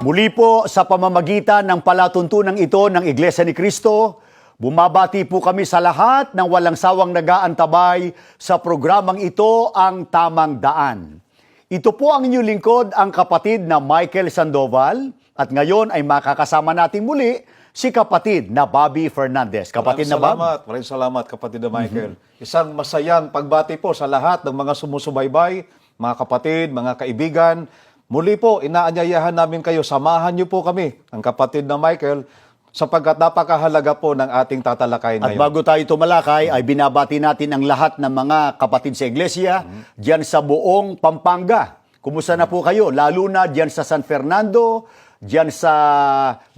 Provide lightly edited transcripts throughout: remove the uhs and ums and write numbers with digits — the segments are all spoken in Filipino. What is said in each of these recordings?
Muli po sa pamamagitan ng palatuntunang ito ng Iglesia ni Cristo, bumabati po kami sa lahat ng walang sawang nag-aantabay sa programang ito, Ang Tamang Daan. Ito po ang inyong lingkod, ang kapatid na Michael Sandoval, at ngayon ay makakasama natin muli si kapatid na Bobby Fernandez. Kapatid na Bob. Maraming salamat, kapatid na Michael. Isang masayang pagbati po sa lahat ng mga sumusubaybay, mga kapatid, mga kaibigan. Muli po, inaanyayahan namin kayo, samahan niyo po kami, ang kapatid na Michael, sapagkat napakahalaga po ng ating tatalakayin At ngayon. bago tayo tumalakay, ay binabati natin ang lahat ng mga kapatid sa iglesia diyan sa buong Pampanga. Kumusta na po kayo? Lalo na diyan sa San Fernando, diyan sa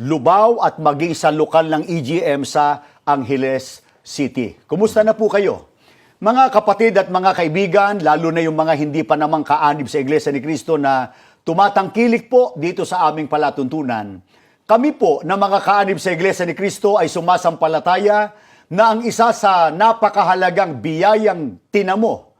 Lubao at maging sa lokal ng EGM sa Angeles City. Kumusta na po kayo? Mga kapatid at mga kaibigan, lalo na yung mga hindi pa namang kaanib sa Iglesia ni Cristo na tumatangkilik po dito sa aming palatuntunan. Kami po na mga kaanib sa Iglesia ni Cristo ay sumasampalataya na ang isa sa napakahalagang biyayang tinamo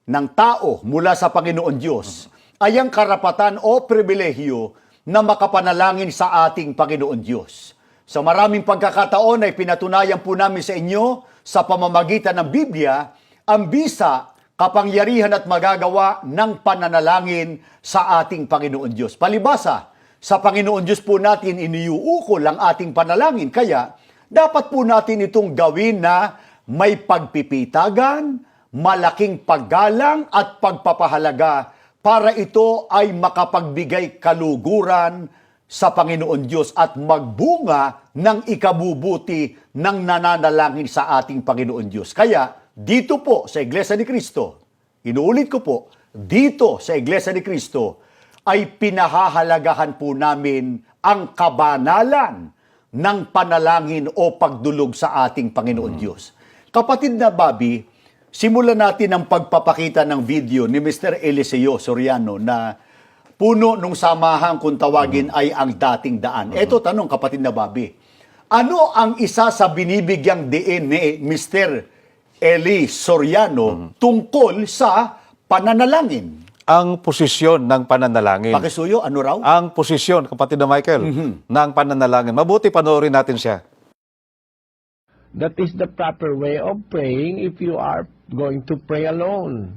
ng tao mula sa Panginoon Diyos ay ang karapatan o pribilehyo na makapanalangin sa ating Panginoon Diyos. Sa maraming pagkakataon ay pinatunayan po namin sa inyo sa pamamagitan ng Biblia ang bisa, kapangyarihan at magagawa ng pananalangin sa ating Panginoon Diyos. Palibasa, sa Panginoon Diyos po natin iniuukol ang ating panalangin. Kaya, dapat po natin itong gawin na may pagpipitagan, malaking paggalang at pagpapahalaga para ito ay makapagbigay kaluguran sa Panginoon Diyos at magbunga ng ikabubuti ng nananalangin sa ating Panginoon Diyos. Kaya, dito po sa Iglesia ni Cristo, inuulit ko po, dito sa Iglesia ni Cristo, ay pinahahalagahan po namin ang kabanalan ng panalangin o pagdulog sa ating Panginoon Diyos. Kapatid na Bobby, simulan natin ang pagpapakita ng video ni Mr. Eliseo Soriano na puno nung samahan kung tawagin ay ang dating daan. Eto tanong, kapatid na Bobby, ano ang isa sa binibigyang diin ni Mr. Eli Soriano tungkol sa pananalangin? Ang posisyon ng pananalangin. Pakisuyo, ano raw? Ang posisyon, kapatid na Michael, ng pananalangin. Mabuti panoorin natin siya. That is the proper way of praying if you are going to pray alone.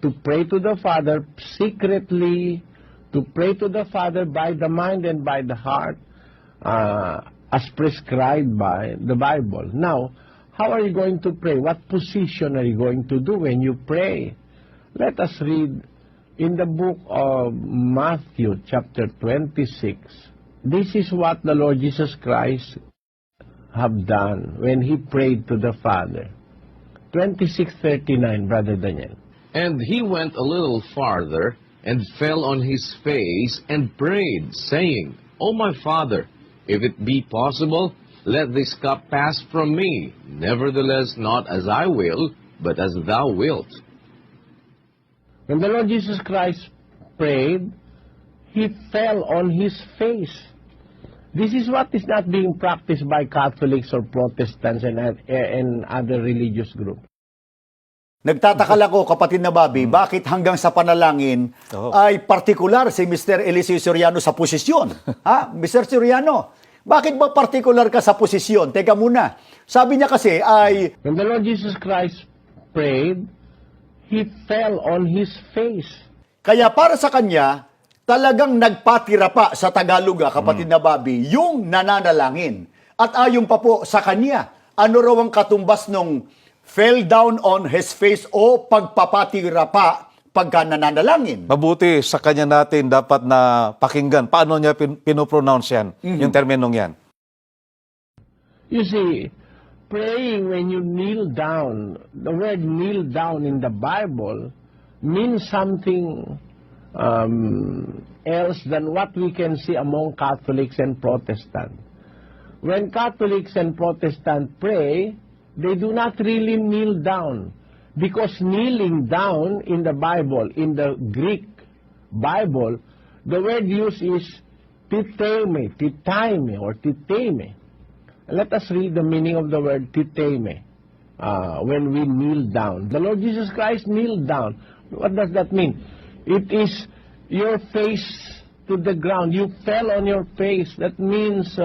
To pray to the Father secretly, to pray to the Father by the mind and by the heart, as prescribed by the Bible. Now, how are you going to pray? What position are you going to do when you pray? Let us read in the book of Matthew, chapter 26. This is what the Lord Jesus Christ have done when He prayed to the Father. 26:39, Brother Daniel. And he went a little farther, and fell on his face, and prayed, saying, O my Father, if it be possible, let this cup pass from me. Nevertheless, not as I will, but as thou wilt. When the Lord Jesus Christ prayed, He fell on His face. This is what is not being practiced by Catholics or Protestants and other religious groups. Nagtataka lang ko, kapatid na Bobby, bakit hanggang sa panalangin ay partikular si Mr. Eliseo Soriano sa posisyon? Ha? Mr. Soriano, bakit ba partikular ka sa posisyon? Teka muna. Sabi niya kasi ay... When the Lord Jesus Christ prayed, He fell on His face. Kaya para sa kanya, talagang nagpatira pa sa Tagalog, kapatid na Bobby, yung nananalangin. At ayon pa po sa kanya, ano raw ang katumbas nung fell down on his face o pagpapatira pa pagka nananalangin? Mabuti sa kanya natin dapat na pakinggan. Paano niya pinopronounce yan? Yung terminong yan. You see, praying when you kneel down, the word kneel down in the Bible means something else than what we can see among Catholics and Protestants. When Catholics and Protestants pray, they do not really kneel down, because kneeling down in the Bible, in the Greek Bible, the word used is titame, or titame. Let us read the meaning of the word titame when we kneel down. The Lord Jesus Christ kneeled down. What does that mean? It is your face to the ground. You fell on your face. That means,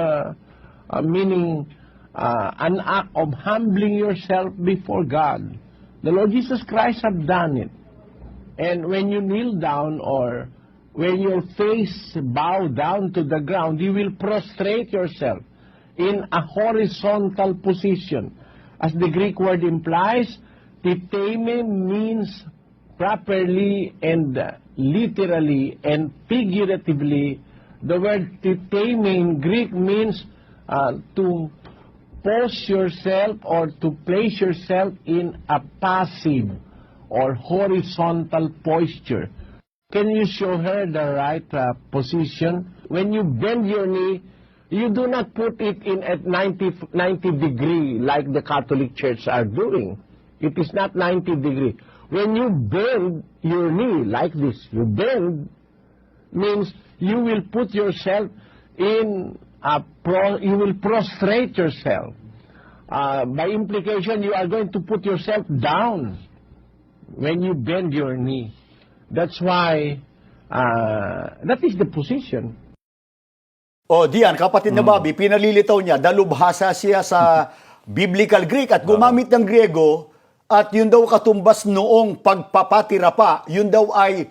meaning an act of humbling yourself before God. The Lord Jesus Christ have done it. And when you kneel down or when your face bow down to the ground, you will prostrate yourself in a horizontal position. As the Greek word implies, titeme means properly and literally and figuratively. The word titeme in Greek means to pose yourself or to place yourself in a passive or horizontal posture. Can you show her the right position? When you bend your knee, you do not put it in at 90 degree like the Catholic Church are doing. It is not 90 degree. When you bend your knee like this, you bend means you will put yourself in you will prostrate yourself. By implication, you are going to put yourself down when you bend your knee. That's why, that is the position. O, diyan, kapatid na Bobby, pinalilitaw niya, dalubhasa siya sa Biblical Greek at gumamit ng Griego at yun daw katumbas noong pagpapatira pa, yun daw ay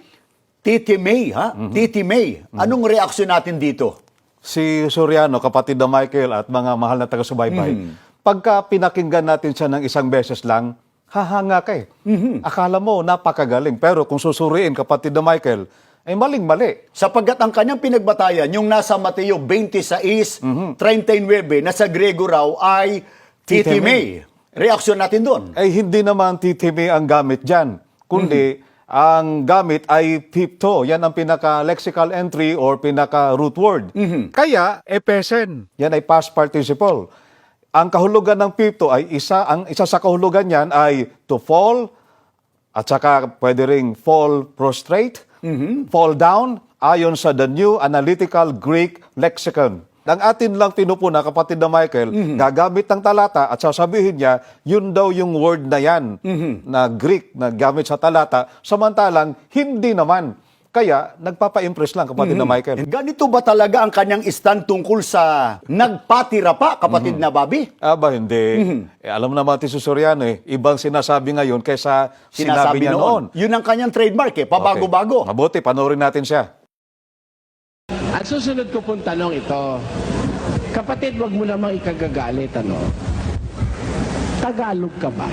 titimei, ha? Titimei. Anong reaksyon natin dito? Si Soriano, kapatid na Michael at mga mahal na taga-subaybay, pagka pinakinggan natin siya ng isang beses lang, hahanga ka eh. Akala mo, napakagaling. Pero kung susuriin, kapatid na Michael, ay maling-mali. Sapagkat ang kanyang pinagbatayan, yung nasa Mateo 26:39, na sa Griego raw ay titimei. Reaksyon natin doon. Ay hindi naman titimi ang gamit dyan, kundi ang gamit ay pipto. Yan ang pinaka-lexical entry or pinaka-root word. Kaya, epesen. Yan ay past participle. Ang kahulugan ng pipto ay ang isa sa kahulugan niyan ay to fall, at saka pwede ring fall prostrate, fall down, ayon sa the New Analytical Greek Lexicon. Ang atin lang pinupuna, kapatid na Michael, gagamit ng talata at sasabihin niya, yun daw yung word na yan, na Greek, na gamit sa talata, samantalang hindi naman. Kaya, nagpapa-impress lang, kapatid na Michael. Ganito ba talaga ang kanyang stand tungkol sa nagpatira pa, kapatid na Bobby? Aba, hindi. Alam naman natin si Soriano, ibang sinasabi ngayon kaysa sinabi niya noon. Yun ang kanyang trademark pabago-bago. Okay. Mabuti, panoorin natin siya. At susunod ko pong tanong ito, kapatid, wag mo namang ikagagalit, ano? Tagalog ka ba?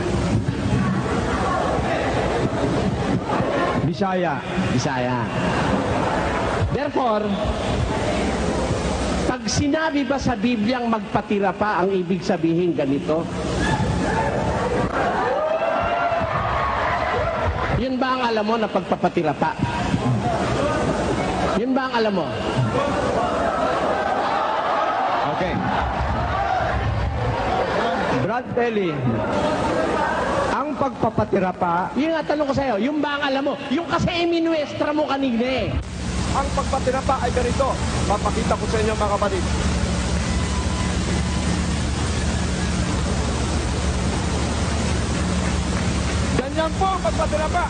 Bisaya. Bisaya. Therefore, pag sinabi ba sa Bibliang magpatira pa, ang ibig sabihin ganito? Yun ba ang alam mo na pagpapatira pa? Yun ba ang alam mo? Okay. Brad Telly, ang pagpapatira pa, Yung nga tanong ko sa'yo, yung ba ang alam mo? Yung kasi iminuestra mo kanina eh. ang pagpapatira pa ay ganito. Papakita ko sa inyo mga kapatid. Ganyan po ang pagpatira pa.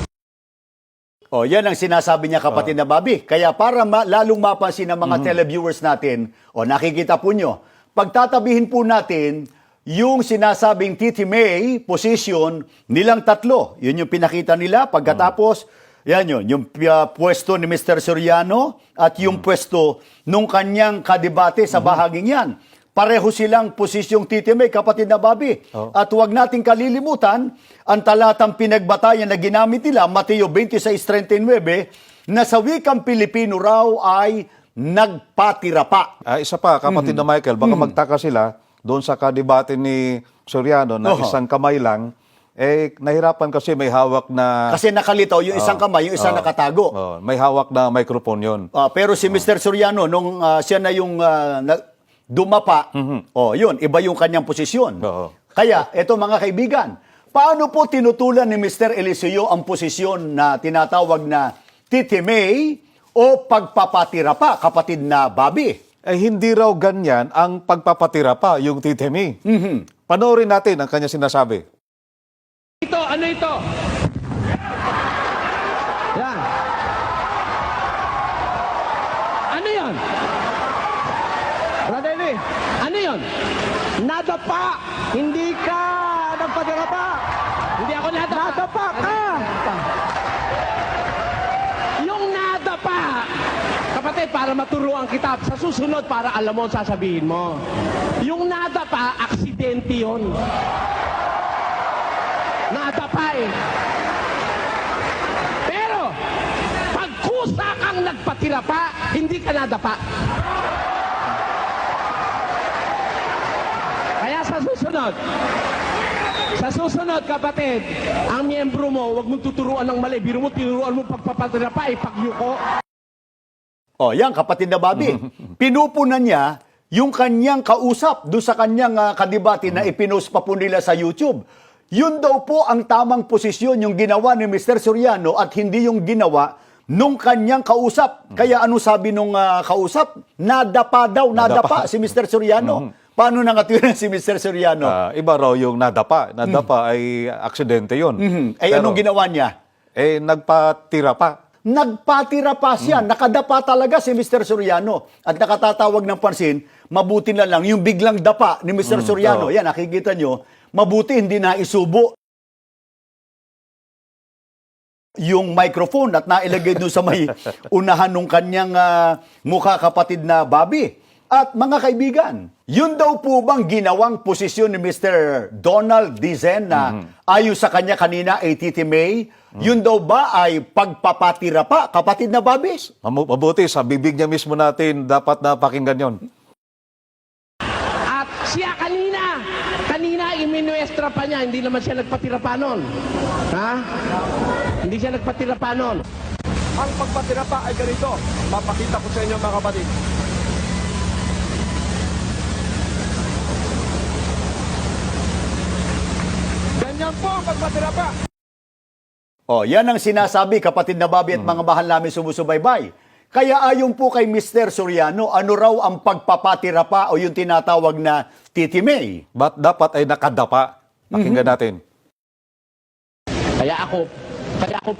O, yan ang sinasabi niya, kapatid na Bobby. Kaya para lalong mapansin ng mga televiewers natin, o nakikita po nyo, pagtatabihin po natin yung sinasabing titimei position nilang tatlo. Yun yung pinakita nila. Pagkatapos, yan yun, yung pwesto ni Mr. Soriano at yung pwesto nung kanyang kadebate sa bahaging yan. Pareho silang posisyong titimei, kapatid na Bobby. At huwag nating kalilimutan, ang talatang pinagbatayan na ginamit nila, Mateo 26:39, na sa wikang Pilipino raw ay nagpatira pa. Isa pa, kapatid na Michael, baka magtaka sila doon sa kadebate ni Soriano na isang kamay lang, nahirapan kasi may hawak na... Kasi nakalitaw yung isang kamay, yung isang nakatago. may hawak na microphone yun. Pero si Mr. Soriano, nung siya na yung dumapa, yun, iba yung kanyang posisyon. Kaya, eto mga kaibigan, paano po tinutulan ni Mr. Eliseo ang posisyon na tinatawag na titimei o pagpapatira pa, kapatid na Bobby? Hindi raw ganyan ang pagpapatira pa, yung titemi. Panoorin natin ang kanya sinasabi. Ito, ano ito? Yan. Ano yun? Brother Lee, ano yun? Nadapa! Hindi ka nagpatirapa! Hindi ako nadapa! Nadapa ka! Yung nadapa, kapatid, para maturuan kita, sa susunod, para alam mo ang sasabihin mo. Yung nadapa, aksidente yun. Nadapa eh. Pero, pag kusa kang nagpatirapa, hindi ka nadapa. Kaya sa susunod kapatid, ang miyembro mo, huwag mong tuturuan ng mali. Biro mo, tinuruan mo pagpapatirapa, ipagyuko. O, yan, kapatid na Bobby. Pinupunan niya yung kanyang kausap doon sa kanyang kadebate na ipinost pa po nila sa YouTube. Yun daw po ang tamang posisyon yung ginawa ni Mr. Soriano at hindi yung ginawa nung kanyang kausap. Kaya ano sabi nung kausap? Nadapa daw, nadapa si Mr. Soriano. Paano nakatwiran si Mr. Soriano? Iba raw yung nadapa. Nadapa ay aksidente yun. Ay, anong ginawa niya? Nagpatira pa. Nagpatira pa siya. Nakadapa talaga si Mr. Soriano. At nakatatawag ng pansin, mabuti na lang yung biglang dapa ni Mr. Soriano. Yan, nakikita nyo, mabuti hindi na isubo yung microphone at nailagay doon sa may unahan ng kanyang mukha, kapatid na Bobby. At mga kaibigan, yun daw po bang ginawang posisyon ni Mr. Donald Dizen na ayon sa kanya kanina ay Titi May, yun daw ba ay pagpapatira pa, kapatid na Bobby? Mabuti, sa bibig niya mismo natin dapat na pakinggan yon. At siya kanina iminuestra pa niya, hindi naman siya nagpatira pa nun. Ha? Hindi siya nagpatira pa nun. Ang pagpatirapa ay ganito. Mapakita ko sa inyo mga kapatid. Ganyan po ang pagpatirapa. O, yan ang sinasabi, kapatid na Bobby at mga mahal namin sumusubaybay. Kaya ayon po kay Mr. Soriano, ano raw ang pagpapatira pa o yung tinatawag na Titi May? Dapat ay nakadapa. Pakinggan natin. Kaya ako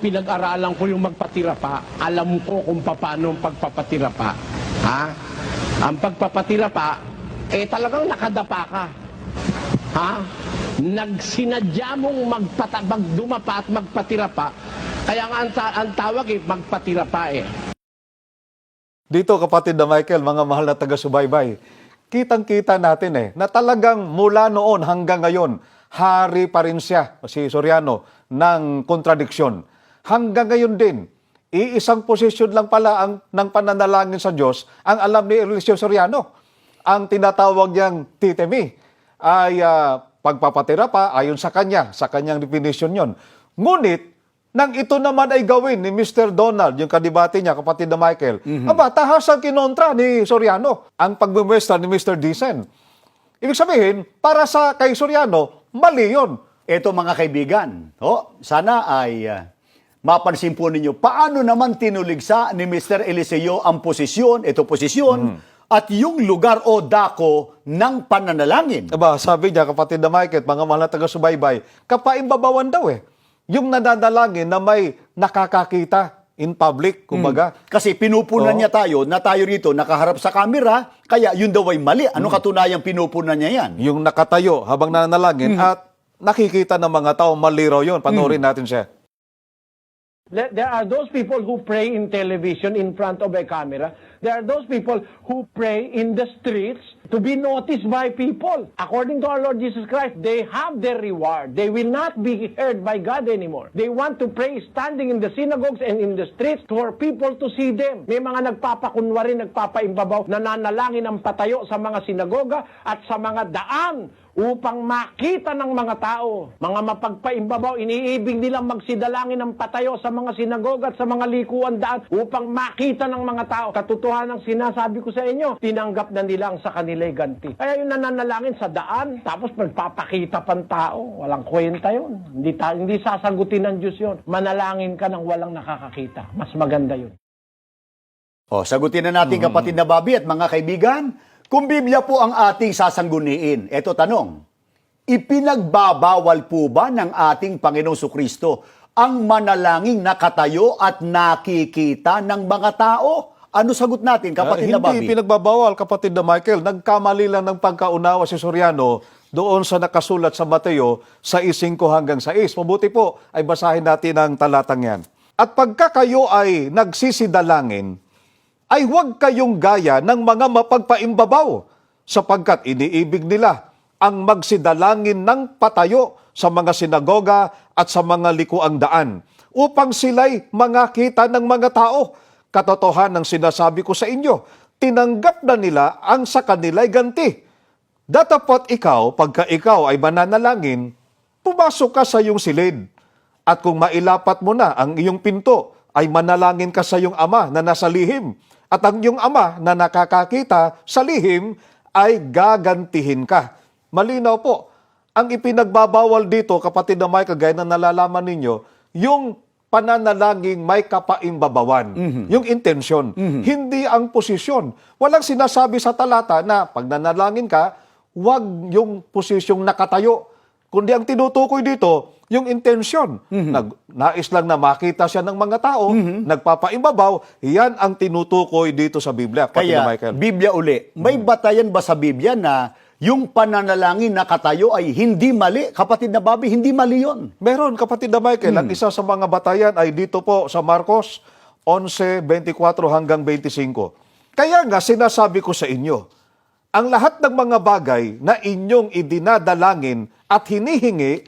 pinag-aralan ko yung magpatira pa. Alam ko kung paano ang pagpapatira pa. Ha? Ang pagpapatira pa, talagang nakadapa ka. Ha? Nagsinadya mong magdumapa at magpatira pa. Kaya nga ang tawag magpatira pa eh. Dito, kapatid na Michael, mga mahal na taga-subaybay, kitang-kita natin na talagang mula noon hanggang ngayon, hari pa rin siya, si Soriano, ng kontradiksyon. Hanggang ngayon din, iisang posisyon lang pala ng pananalangin sa Diyos ang alam ni Eliseo Soriano. Ang tinatawag niyang Titi May ay pagpapatira pa ayon sa kanyang definition yon. Ngunit, nang ito naman ay gawin ni Mr. Donald, yung kadebate niya, kapatid na Michael, tahas ang kinontra ni Soriano ang pagmumuestra ni Mr. Dicen. Ibig sabihin, para kay Soriano, mali yun. Ito mga kaibigan, sana ay mapansin po ninyo, paano naman tinuligsa ni Mr. Eliseo ang posisyon, at yung lugar o dako ng pananalangin. Sabi niya, kapatid na Michael, mga mahal na taga-subaybay, kapaimbabawan daw yung nadadalangin na may nakakakita in public, kumbaga. Kasi pinupunan niya tayo na tayo rito nakaharap sa camera, kaya yun daw ay mali. Ano katunayang pinupunan niya yan? Yung nakatayo habang nananalangin at nakikita ng mga tao, mali raw yun. Panoorin natin siya. There are those people who pray in television in front of a camera. There are those people who pray in the streets to be noticed by people. According to our Lord Jesus Christ, they have their reward. They will not be heard by God anymore. They want to pray standing in the synagogues and in the streets for people to see them. May mga nagpapakunwari, nagpapaimbabaw, nananalangin ang patayo sa mga sinagoga at sa mga daan upang makita ng mga tao. Mga mapagpaimbabaw, iniibig nilang magsidalangin ng patayo sa mga sinagoga at sa mga likuan daan upang makita ng mga tao. Katotohanan ng sinasabi ko sa inyo, tinanggap na nila ang sa kanila'y ganti. Kaya yung nananalangin sa daan, tapos magpapakita pang tao, walang kwenta yun. Hindi sasagutin ng Diyos yun. Manalangin ka ng walang nakakakita. Mas maganda yun. Sagutin na natin, kapatid na Bobby at mga kaibigan, kung Biblia po ang ating sasangguniin, eto tanong, ipinagbabawal po ba ng ating Panginoong Sukristo ang manalangin nakatayo at nakikita ng mga tao? Ano sagot natin, kapatid na Hindi Bobby? pinagbabawal, kapatid na Michael. Nagkamali lang ng pagkaunawa si Soriano doon sa nakasulat sa Mateo 6:5 hanggang 6. Mabuti po ay basahin natin ang talatang yan. At pagka kayo ay nagsisidalangin, ay huwag kayong gaya ng mga mapagpaimbabaw, sapagkat iniibig nila ang magsidalangin ng patayo sa mga sinagoga at sa mga likuang daan, upang sila'y mangakita ng mga tao. Katotohanan ng sinasabi ko sa inyo, tinanggap na nila ang sa kanila'y ganti. Datapot ikaw, pagka ikaw ay mananalangin, pumasok ka sa iyong silid. At kung mailapat mo na ang iyong pinto, ay manalangin ka sa iyong ama na nasa lihim. At ang iyong ama na nakakakita sa lihim ay gagantihin ka. Malinaw po, ang ipinagbabawal dito, kapatid na Michael, gaya na nalalaman ninyo, yung pananalangin may kapaimbabawan. Yung intensyon. Hindi ang posisyon. Walang sinasabi sa talata na pag nanalangin ka, wag yung posisyong nakatayo. Kundi ang tinutukoy dito, yung intensyon. Nais lang na makita siya ng mga tao, nagpapaimbabaw, yan ang tinutukoy dito sa Biblia. Kapatid na Kaya, Michael. Biblia uli, may batayan ba sa Biblia na yung pananalangin na katayo ay hindi mali? Kapatid na Bobby, hindi mali yun. Meron, kapatid na Michael. Ang isa sa mga batayan ay dito po sa Marcos 11:24 hanggang 25. Kaya nga, sinasabi ko sa inyo, ang lahat ng mga bagay na inyong idinadalangin at hinihingi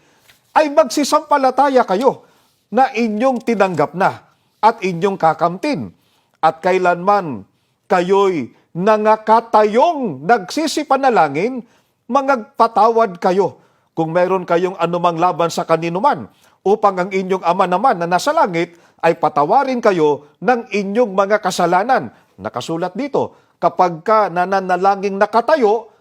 ay magsisampalataya kayo na inyong tinanggap na at inyong kakamtin. At kailanman kayo'y nangakatayong nagsisipanalangin, mangagpatawad kayo kung meron kayong anumang laban sa kanino man, upang ang inyong ama naman na nasa langit ay patawarin kayo ng inyong mga kasalanan. Nakasulat dito, kapag ka nananalangin nakatayo,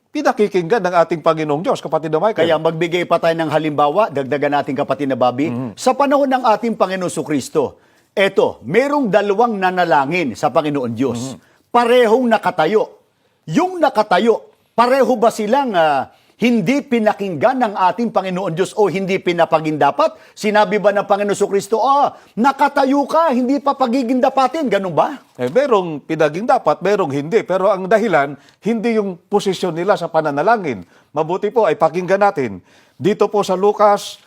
pinakikinggan ng ating Panginoong Diyos, kapatid na Michael. Kaya magbigay pa tayo ng halimbawa, dagdagan natin kapatid na Bobby, sa panahon ng ating Panginoon Kristo. Eto, merong dalawang nanalangin sa Panginoon Diyos. Parehong nakatayo. Yung nakatayo, pareho ba silang hindi pinakinggan ng ating Panginoon Diyos o hindi pinapagindapat? Sinabi ba ng Panginoon Kristo, nakatayo ka, hindi pa pagigindapatin? Ganun ba? Merong pinaging dapat, merong hindi. Pero ang dahilan, hindi yung posisyon nila sa pananalangin. Mabuti po ay pakinggan natin. Dito po sa Lucas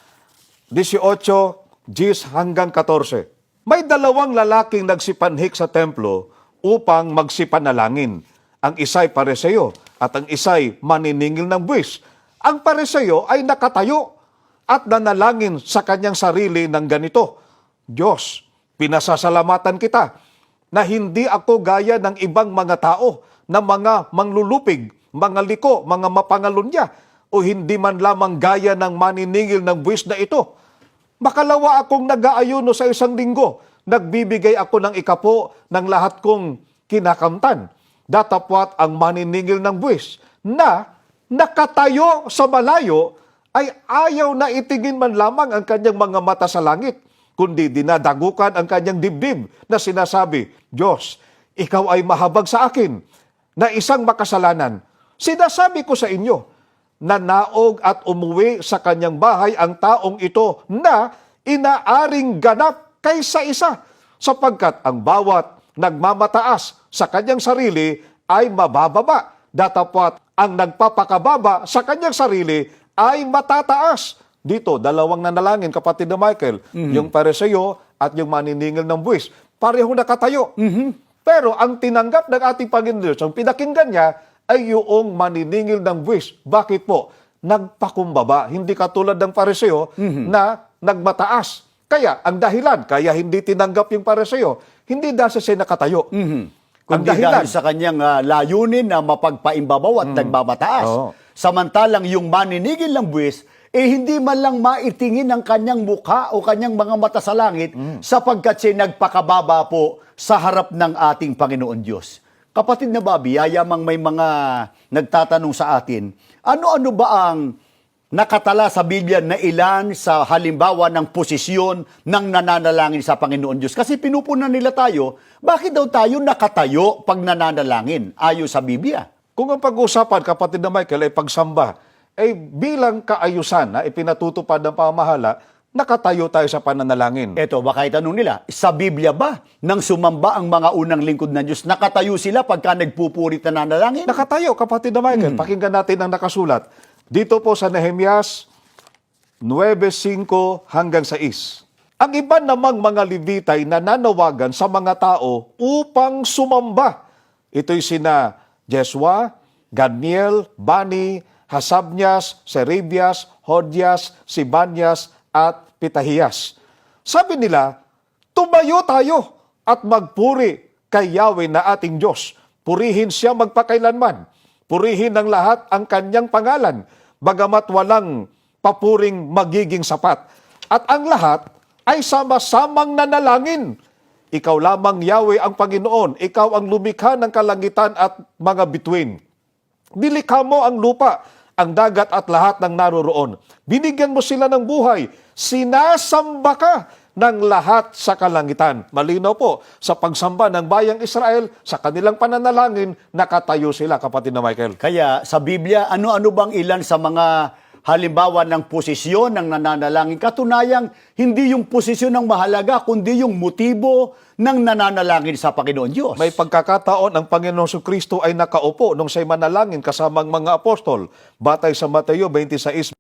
18:10 hanggang 14. May dalawang lalaking nagsipanhik sa templo upang magsipanalangin. Ang isa'y pareseyo at ang isa'y maniningil ng buwis. Ang pareseyo ay nakatayo at nanalangin sa kanyang sarili ng ganito, Diyos, pinasasalamatan kita na hindi ako gaya ng ibang mga tao na mga manglulupig, mga liko, mga mapangalunya, o hindi man lamang gaya ng maniningil ng buwis na ito. Makalawa akong nag-aayuno sa isang linggo, nagbibigay ako ng ikapo ng lahat kong kinakamtan. Datapwat ang maniningil ng buwis na nakatayo sa malayo ay ayaw na itingin man lamang ang kanyang mga mata sa langit, kundi dinadagukan ang kanyang dibdib na sinasabi, Diyos, ikaw ay mahabag sa akin na isang makasalanan. Sinasabi ko sa inyo, nanaog at umuwi sa kanyang bahay ang taong ito na inaaring ganap kaysa isa, sapagkat ang bawat nagmamataas sa kanyang sarili ay mabababa, datapwat ang nagpapakababa sa kanyang sarili ay matataas. Dito, dalawang nanalangin, kapatid na Michael, yung pareseyo at yung maniningil ng buwis, parehong nakatayo. Pero ang tinanggap ng ating Panginoon Diyos, ang pinakinggan niya, ay yung maniningil ng buwis. Bakit po? Nagpakumbaba. Hindi katulad ng pareseyo na nagmataas. Kaya, ang dahilan, kaya hindi tinanggap yung pareseyo, hindi dahil siya nakatayo. Kundi dahil sa kanyang layunin na mapagpaimbabaw at nagmamataas. Samantalang yung maninigil ng buwis, hindi man lang maitingin ang kanyang mukha o kanyang mga mata sa langit sapagkat siya nagpakababa po sa harap ng ating Panginoon Diyos. Kapatid na Bobby, yayamang may mga nagtatanong sa atin, ano-ano ba ang nakatala sa Biblia na ilan sa halimbawa ng posisyon ng nananalangin sa Panginoon Diyos? Kasi pinupunan nila tayo, bakit daw tayo nakatayo pag nananalangin ayon sa Biblia? Kung ang pag-usapan, kapatid na Michael, ay pagsamba, ay bilang kaayusan na ipinatutupad ng pamahala, nakatayo tayo sa pananalangin. Eto, baka itanong nila, sa Biblia ba, nang sumamba ang mga unang lingkod ng Diyos, nakatayo sila pagka nagpupurit na nanalangin? Nakatayo, kapatid na Michael. Pakinggan natin ang nakasulat. Dito po sa Nehemias 9:5 hanggang 6. Ang iba namang mga Levitay na nanawagan sa mga tao upang sumamba. Ito'y sina Jesua, Gadniel, Bani, Hasabnias, Serebias, Hodias, Sibanias, at Pitahiyas. Sabi nila, tumayo tayo at magpuri kay Yahweh na ating Diyos. Purihin siya magpakailanman. Purihin ng lahat ang kanyang pangalan, bagamat walang papuring magiging sapat. At ang lahat ay sama-samang nanalangin. Ikaw lamang, Yahweh, ang Panginoon. Ikaw ang lumikha ng kalangitan at mga bituin. Nilikha mo ang lupa, ang dagat at lahat ng naroroon. Binigyan mo sila ng buhay. Sinasamba ka ng lahat sa kalangitan. Malinaw po, sa pagsamba ng bayang Israel, sa kanilang pananalangin, nakatayo sila, kapatid na Michael. Kaya sa Biblia, ano-ano bang ilan sa mga halimbawa ng posisyon ng nananalangin? Katunayang, hindi yung posisyon ang mahalaga, kundi yung motibo ng nananalangin sa Panginoon Diyos. May pagkakataon ang Panginoong Kristo ay nakaupo nung siya'y manalangin kasamang mga apostol. Batay sa Mateo 26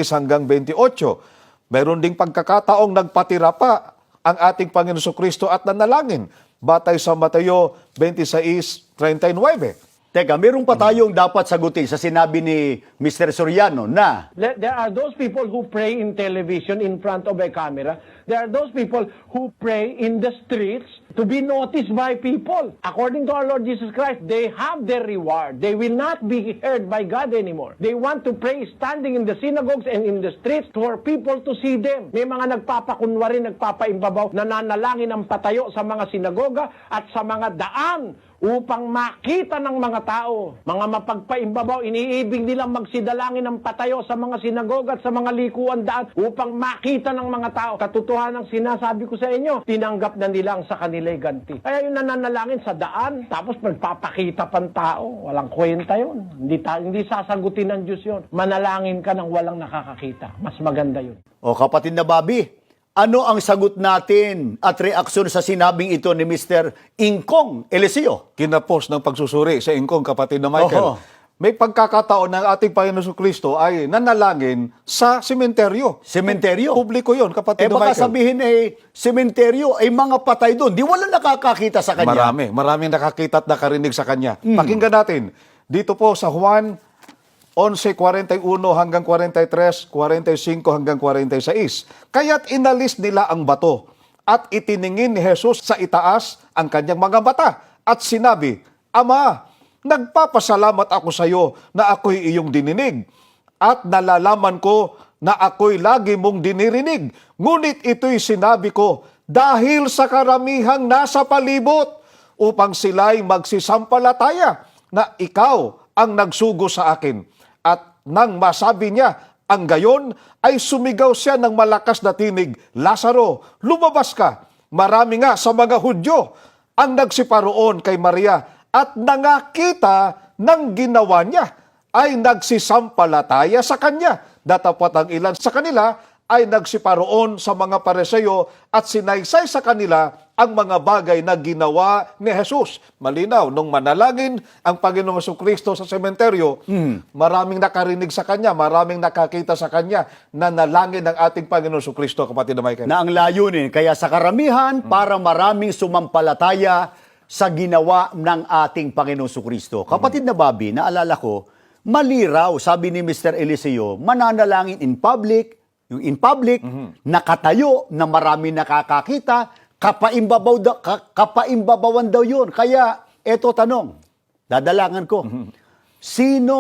hanggang 28. Mayroon ding pagkakataong nagpatira pa ang ating Panginoong Kristo at nanalangin. Batay sa Mateo 26:39. Teka, meron pa tayong dapat sagutin sa sinabi ni Mr. Soriano na There are those people who pray in television in front of a camera. There are those people who pray in the streets to be noticed by people. According to our Lord Jesus Christ, they have their reward. They will not be heard by God anymore. They want to pray standing in the synagogues and in the streets for people to see them. May mga nagpapakunwari, nagpapaimbabaw, nananalangin ang patayo sa mga sinagoga at sa mga daan upang makita ng mga tao. Mga mapagpaimbabaw, iniibig nilang magsidalangin ng patayo sa mga sinagoga at sa mga likuan daan upang makita ng mga tao. Katotohanan ng sinasabi ko sa inyo, tinanggap na nilang sa kanila'y ganti. Kaya yung nananalangin sa daan, tapos magpapakita pang tao, walang kwenta yun. Hindi sasagutin ng Diyos yun. Manalangin ka ng walang nakakakita. Mas maganda yun. o kapatid na Bobby, ano ang sagot natin at reaksyon sa sinabing ito ni Mr. Ingkong Eliseo? Kinapos ng pagsusuri sa Ingkong, kapatid na Michael. Oho. May pagkakataon ng ating Panginoon Kristo ay nanalangin sa sementeryo. Sementeryo? Publiko yon, kapatid na Baka Michael. sabihin sementeryo ay mga patay doon. Di wala nakakakita sa kanya. Maraming nakakita at nakarinig sa kanya. Pakinggan natin. Dito po sa Juan 11:41 hanggang 43, 45 hanggang 46. Kaya't inalis nila ang bato at itiningin ni Jesus sa itaas ang kanyang mga mata at sinabi, Ama, nagpapasalamat ako sa iyo na ako'y iyong dininig at nalalaman ko na ako'y lagi mong dinirinig. Ngunit ito'y sinabi ko dahil sa karamihang nasa palibot upang sila'y magsisampalataya na ikaw ang nagsugo sa akin. At nang masabi niya ang gayon, ay sumigaw siya ng malakas na tinig, Lazaro, lumabas ka. Marami nga sa mga Hudyo ang nagsiparoon kay Maria at nangakita ng ginawa niya ay nagsisampalataya sa kanya. Datapat ang ilan sa kanila ay nagsiparoon sa mga Pariseo at sinaysay sa kanila ang mga bagay na ginawa ni Jesus. Malinaw, nung manalangin ang Panginoong Jesucristo sa sementeryo, maraming nakarinig sa Kanya, maraming nakakita sa Kanya na nalangin ng ating Panginoong Jesucristo, kapatid na Michael. Na ang layunin, kaya sa karamihan, para maraming sumampalataya sa ginawa ng ating Panginoong Jesucristo. Kapatid na Bobby, naalala ko, maliraw, sabi ni Mr. Eliseo, mananalangin in public, yung in public, nakatayo na marami nakakakita, kapaimbabawan daw yun. Kaya, eto tanong, dadalangan ko. Sino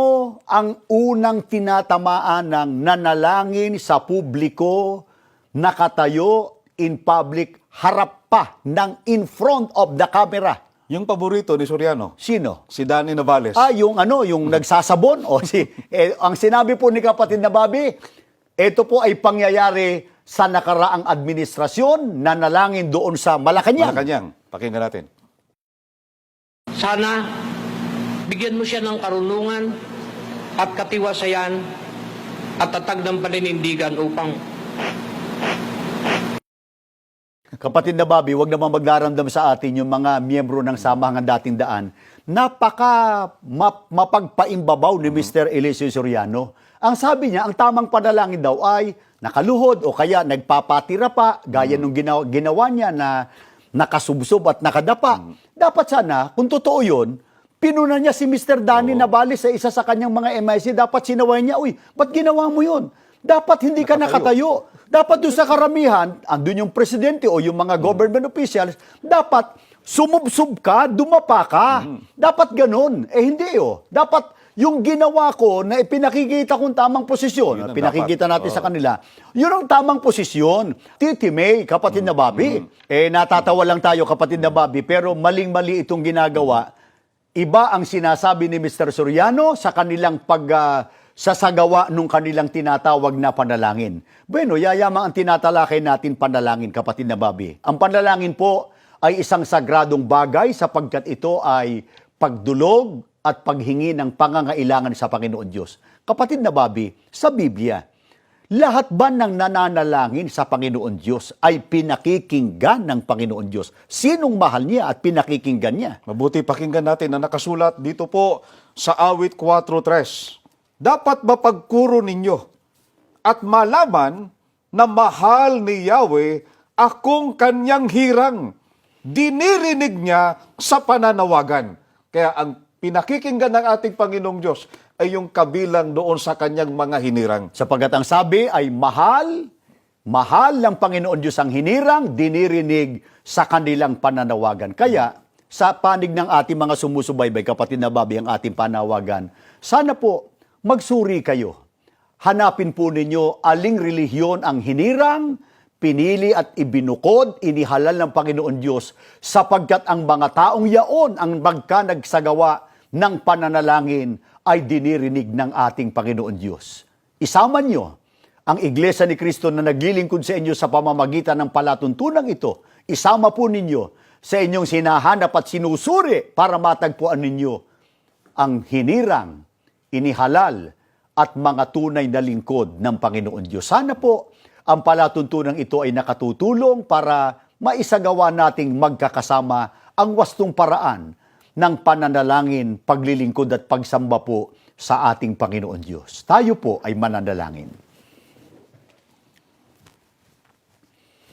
ang unang tinatamaan ng nanalangin sa publiko, nakatayo in public, harap pa ng in front of the camera? Yung paborito ni Soriano, Sino? si Danny Navales. Yung nagsasabon o ang sinabi po ni kapatid na Bobby, ito po ay pangyayari sa nakaraang administrasyon, nanalangin doon sa Malacanang. Malacanang. Pakinggan natin. Sana bigyan mo siya ng karunungan at katiwasayan at tatag ng paninindigan upang Kapatid na Bobby, wag naman magdaramdam sa atin yung mga miyembro ng samahan dating daan. Mapagpaimbabaw ni Mr. Eliseo Soriano. Ang sabi niya, ang tamang panalangin daw ay nakaluhod o kaya nagpapatira pa, gaya nung ginawa niya na nakasubsob at nakadapa. Dapat sana, kung totoo yun, pinuna niya si Mr. Danny Navales sa isa sa kanyang mga MIC. Dapat sinaway niya, uy, ba't ginawa mo yun? Dapat hindi ka nakatayo. Dapat doon sa karamihan, andun yung presidente o yung mga government officials, dapat sumubsob ka, dumapa ka. Dapat ganun. Hindi Dapat yung ginawa ko na ipinakikita kong tamang posisyon, Yun ang pinakikita dapat. natin sa kanila, yun ang tamang posisyon. Titi May, kapatid na Bobby, natatawa lang tayo, kapatid na Bobby, pero maling-mali itong ginagawa. Iba ang sinasabi ni Mr. Soriano sa kanilang sasagawa nung kanilang tinatawag na panalangin. Bueno, yayama ang tinatalakay natin panalangin, kapatid na Bobby. Ang panalangin po ay isang sagradong bagay sapagkat ito ay pagdulog at paghingi ng pangangailangan sa Panginoon Diyos. Kapatid na Bobby, sa Biblia, lahat ba ng nananalangin sa Panginoon Diyos ay pinakikinggan ng Panginoon Diyos? Sinong mahal niya at pinakikinggan niya? Mabuti pakinggan natin na nakasulat dito po sa awit 4:3. Dapat mapagkuro ninyo at malaman na mahal ni Yahweh akong kanyang hirang. Dinirinig niya sa pananawagan. Kaya ang pinakikinggan ng ating Panginoong Diyos ay yung kabilang doon sa kanyang mga hinirang. Sapagat ang sabi ay mahal ng Panginoon Diyos ang hinirang, dinirinig sa kanilang pananawagan. Kaya, sa panig ng ating mga sumusubaybay, kapatid na Bobby, ang ating panawagan, sana po, magsuri kayo. Hanapin po ninyo aling relihiyon ang hinirang, pinili at ibinukod, inihalal ng Panginoon Diyos, sapagkat ang mga taong yaon ang nagsagawa ng pananalangin ay dinirinig ng ating Panginoon Diyos. Isama nyo ang Iglesia ni Cristo na naglilingkod sa inyo sa pamamagitan ng palatuntunang ito. Isama po ninyo sa inyong sinahanap at sinusuri para matagpuan ninyo ang hinirang, inihalal at mga tunay na lingkod ng Panginoon Diyos. Sana po ang palatuntunang ito ay nakatutulong para maisagawa nating magkakasama ang wastong paraan ng pananalangin, paglilingkod at pagsamba po sa ating Panginoon Diyos. Tayo po ay mananalangin.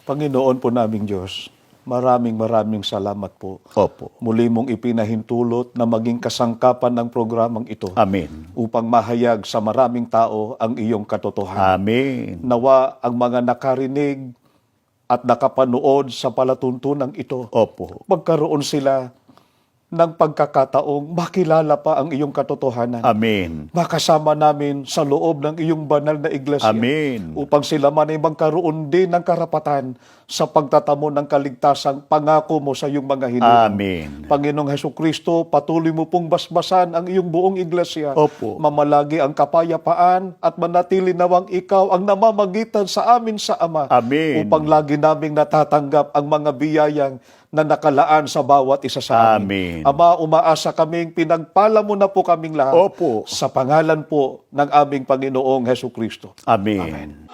Panginoon po naming Diyos, maraming salamat po. Opo. Muli mong ipinahintulot na maging kasangkapan ng programang ito Amen. upang mahayag sa maraming tao ang iyong katotohanan. Amen. Nawa ang mga nakarinig at nakapanood sa palatuntunang ito, Opo. magkaroon sila ng pagkakataong makilala pa ang iyong katotohanan. Amen. Makasama namin sa loob ng iyong banal na iglesia. Amen. Upang sila man ay magkaroon din ng karapatan sa pagtatamo ng kaligtasang pangako mo sa iyong mga hinirang. Amen. Panginoong Hesukristo, patuloy mo pong basbasan ang iyong buong iglesia. Opo. Mamalagi ang kapayapaan at manatili nawang ikaw ang namamagitan sa amin sa Ama. Amen. Upang lagi naming natatanggap ang mga biyayang na nakalaan sa bawat isa sa amin. Amen. Ama, umaasa kaming pinagpala mo na po kaming lahat. Opo. Sa pangalan po ng aming Panginoong Hesukristo. Amen.